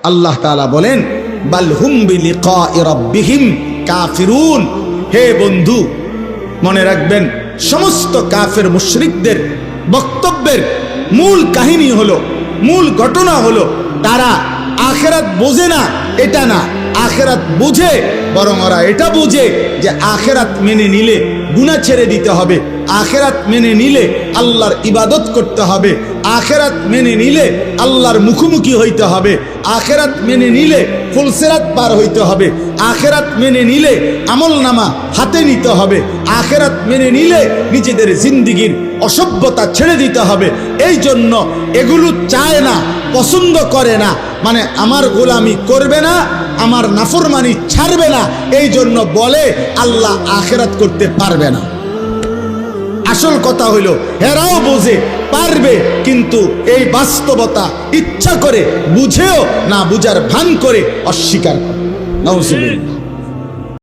আল্লাহ তাআলা বলেন বাল হুম বিলিকাই রাব্বিহিম কাফিরুন। হে বন্ধু, মনে রাখবেন সমস্ত কাফের মুশরিকদের বক্তব্যের মূল কাহিনী হলো, মূল ঘটনা হলো তারা আখিরাত বোঝে না, এটা না, আখিরাত বুঝে, বরং ওরা এটা বুঝে যে আখিরাত মেনে নিলে গুনাহ ছেড়ে দিতে হবে, আখিরাত মেনে নিলে আল্লাহর ইবাদত করতে হবে, আখিরাত মেনে নিলে আল্লাহর মুখোমুখি হইতে হবে, আখিরাত মেনে নিলে ফুলসিরাত পার হইতে হবে, আখিরাত মেনে নিলে আমলনামা হাতে নিতে হবে, আখিরাত মেনে নিলে নিজেদের জিন্দেগির অসভ্যতা ছেড়ে দিতে হবে। এই জন্য এগুলো চায় না, পছন্দ করে না, মানে আমার গোলামি করবে না, আমার নাফরমানি ছাড়বে না, এই জন্য বলে আল্লাহ আখিরাত করতে পারবে না। আসল কথা হইল এরাও বোঝে পারবে, কিন্তু এই বাস্তবতা ইচ্ছা করে বুঝেও না বুঝার ভান করে অস্বীকার করে। নাউজুবিল্লাহ।